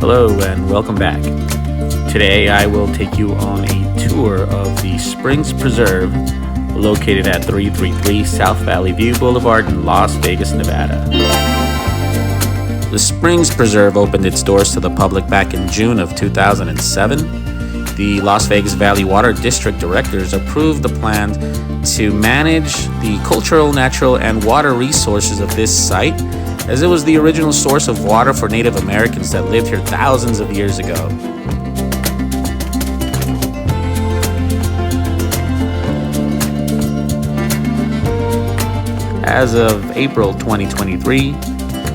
Hello and welcome back. Today I will take you on a tour of the Springs Preserve located at 333 South Valley View Boulevard in Las Vegas, Nevada. The Springs Preserve opened its doors to the public back in June of 2007. The Las Vegas Valley Water District directors approved the plan to manage the cultural, natural, and water resources of this site, as it was the original source of water for Native Americans that lived here thousands of years ago. As of April 2023,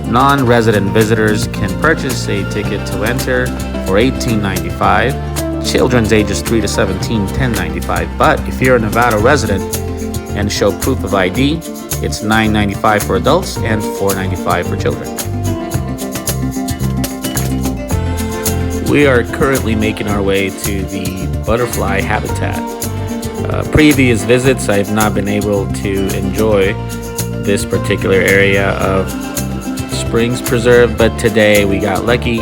non-resident visitors can purchase a ticket to enter for $18.95, children's ages 3 to 17 $10.95, but if you're a Nevada resident and show proof of ID, it's $9.95 for adults and $4.95 for children. We are currently making our way to the butterfly habitat. Previous visits, I've not been able to enjoy this particular area of Springs Preserve, but today we got lucky.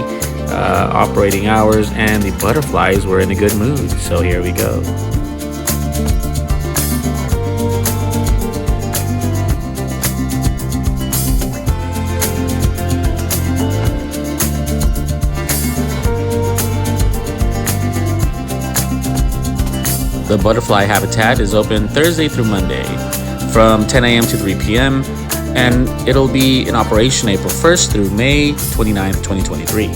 Operating hours and the butterflies were in a good mood, so here we go. The butterfly habitat is open Thursday through Monday from 10 a.m. to 3 p.m. and it'll be in operation April 1st through May 29th, 2023.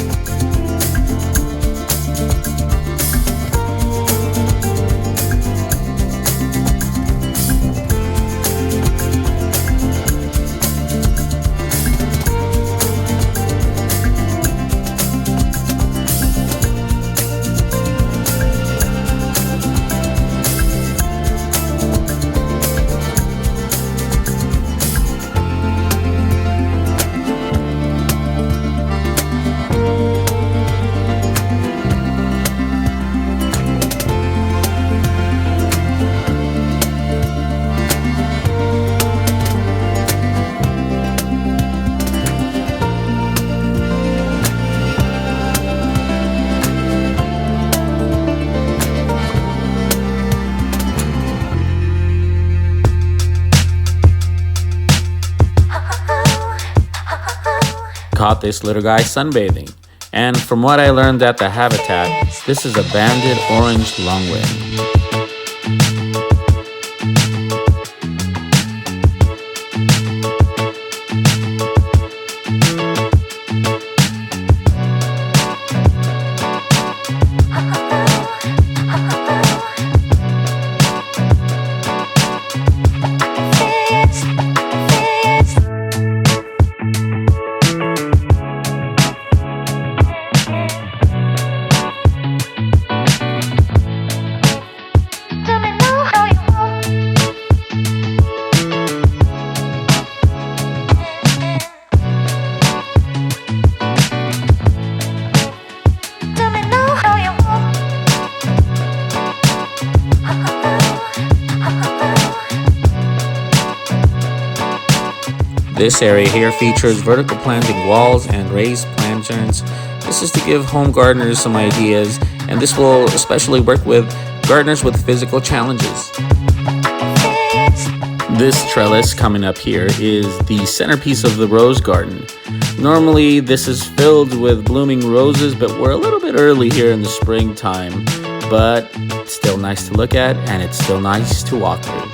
Caught this little guy sunbathing, and from what I learned at the habitat, this is a banded orange lungwing. This area here features vertical planting walls and raised planters. This is to give home gardeners some ideas, and this will especially work with gardeners with physical challenges. This trellis coming up here is the centerpiece of the rose garden. Normally this is filled with blooming roses, but we're a little bit early here in the springtime, but it's still nice to look at and it's still nice to walk through.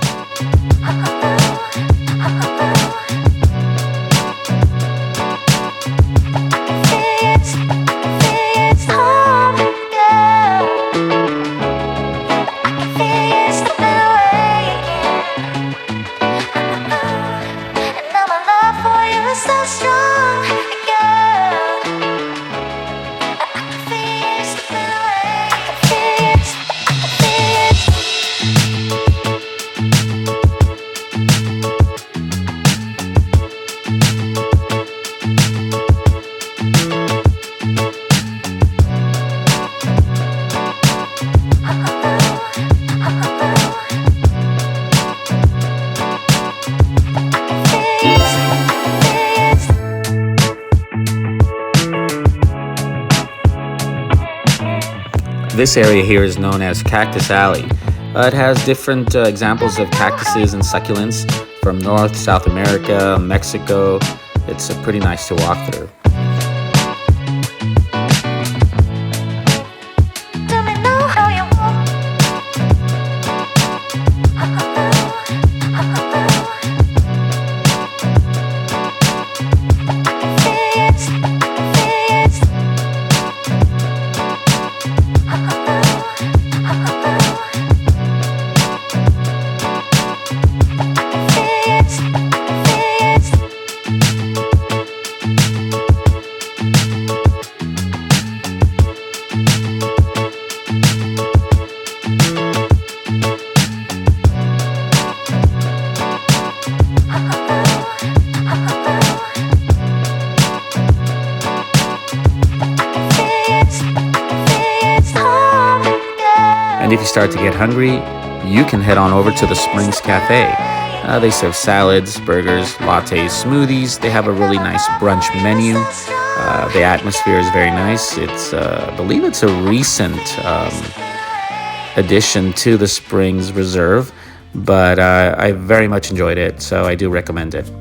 This area here is known as Cactus Alley. It has different examples of cactuses and succulents from North, South America, Mexico. It's pretty nice to walk through. And if you start to get hungry, you can head on over to the Springs Cafe. They serve salads, burgers, lattes, smoothies. They have a really nice brunch menu. The atmosphere is very nice. I believe it's a recent addition to the Springs Reserve, but I very much enjoyed it, so I do recommend it.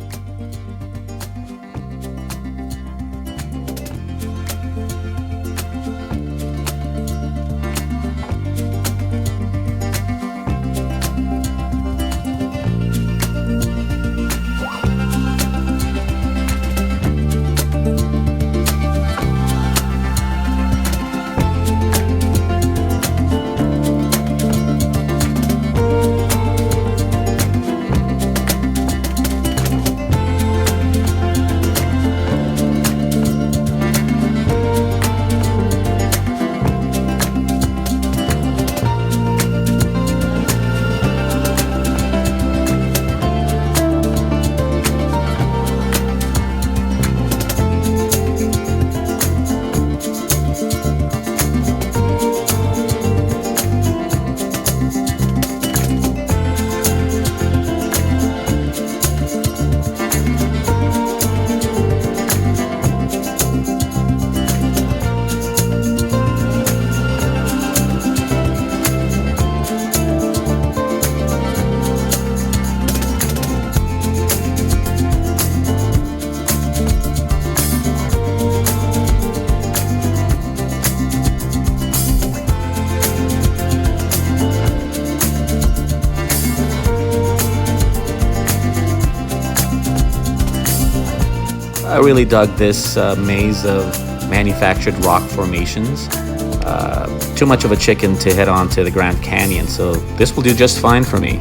I really dug this maze of manufactured rock formations. Too much of a chicken to head on to the Grand Canyon, so this will do just fine for me.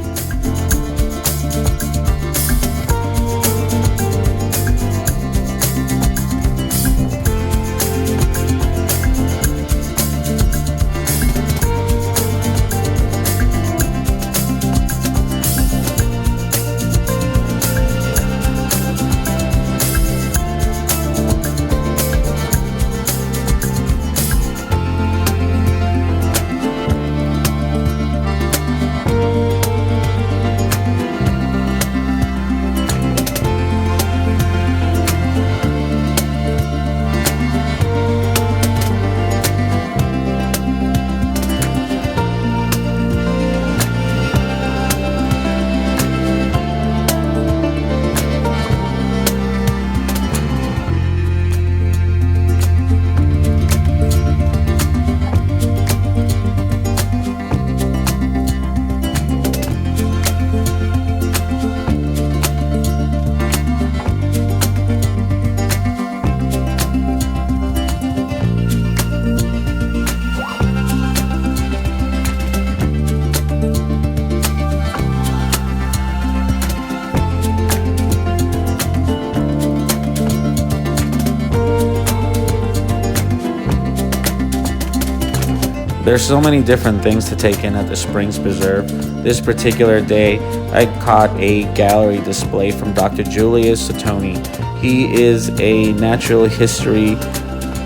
There's so many different things to take in at the Springs Preserve. This particular day, I caught a gallery display from Dr. Julius Satoni. He is a natural history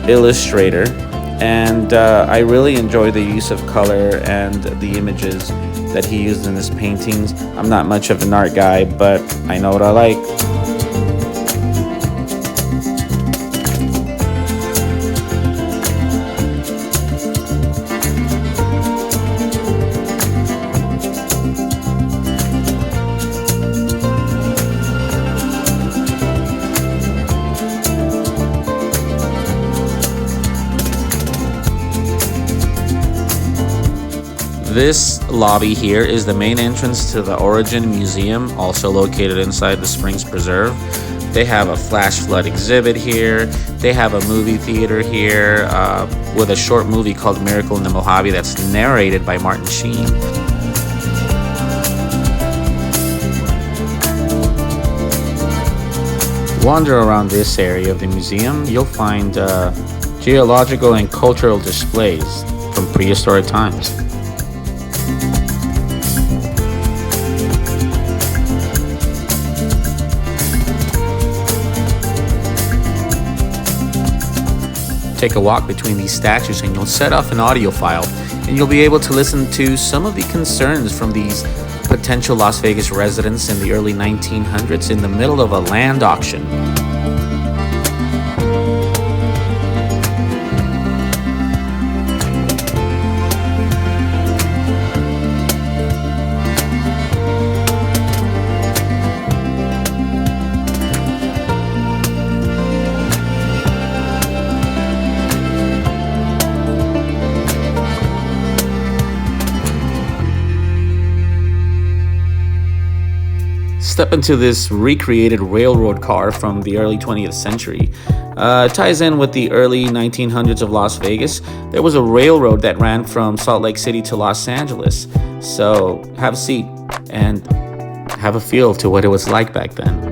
illustrator, and I really enjoy the use of color and the images that he used in his paintings. I'm not much of an art guy, but I know what I like. This lobby here is the main entrance to the Origin Museum, also located inside the Springs Preserve. They have a flash flood exhibit here. They have a movie theater here with a short movie called Miracle in the Mojave that's narrated by Martin Sheen. Wander around this area of the museum, you'll find geological and cultural displays from prehistoric times. Take a walk between these statues and you'll set off an audio file, and you'll be able to listen to some of the concerns from these potential Las Vegas residents in the early 1900s in the middle of a land auction. Step into this recreated railroad car from the early 20th century. It ties in with the early 1900s of Las Vegas. There was a railroad that ran from Salt Lake City to Los Angeles. So have a seat and have a feel to what it was like back then.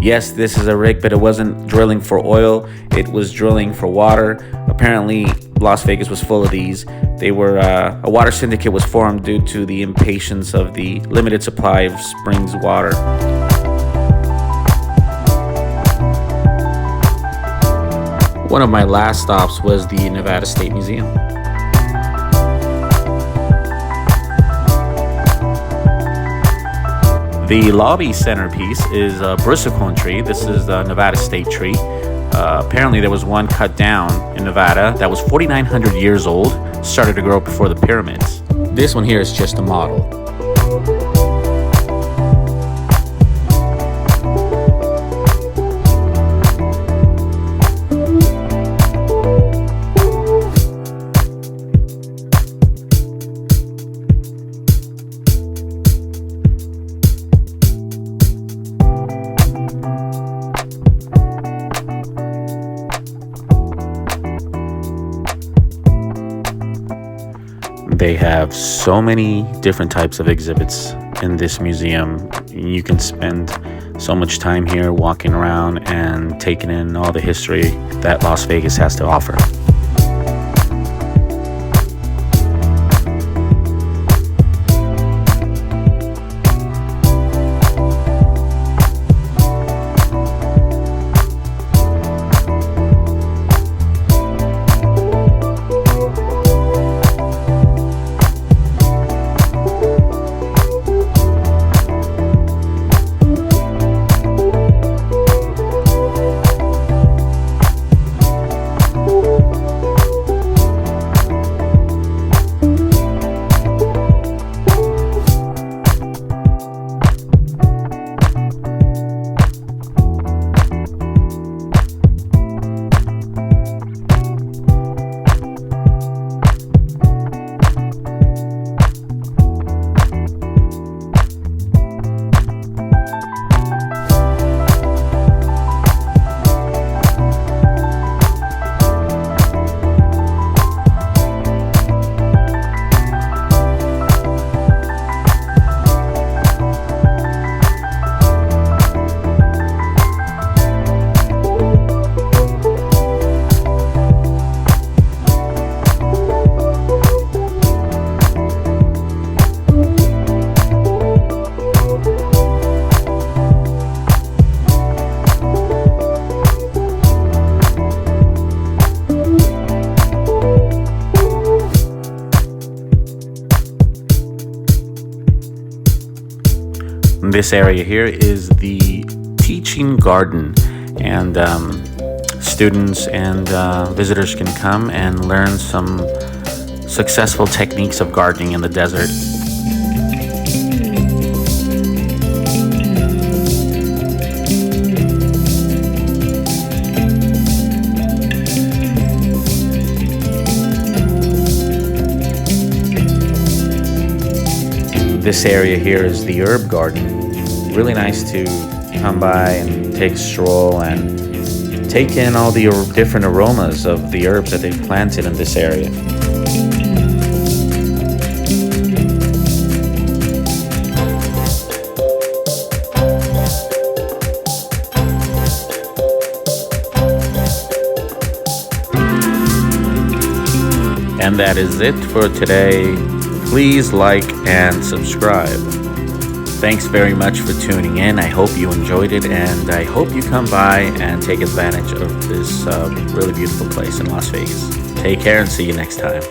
Yes, this is a rig, but it wasn't drilling for oil. It was drilling for water. Apparently, Las Vegas was full of these. They were a water syndicate was formed due to the impatience of the limited supply of Springs water. One of my last stops was the Nevada State Museum. The lobby centerpiece is a bristlecone tree. This is the Nevada State tree. Apparently there was one cut down in Nevada that was 4,900 years old, started to grow before the pyramids. This one here is just a model. They have so many different types of exhibits in this museum. You can spend so much time here walking around and taking in all the history that Las Vegas has to offer. This area here is the teaching garden, and students and visitors can come and learn some successful techniques of gardening in the desert. This area here is the herb garden. Really nice to come by and take a stroll and take in all the different aromas of the herbs that they've planted in this area. And that is it for today. Please like and subscribe. Thanks very much for tuning in. I hope you enjoyed it, and I hope you come by and take advantage of this really beautiful place in Las Vegas. Take care and see you next time.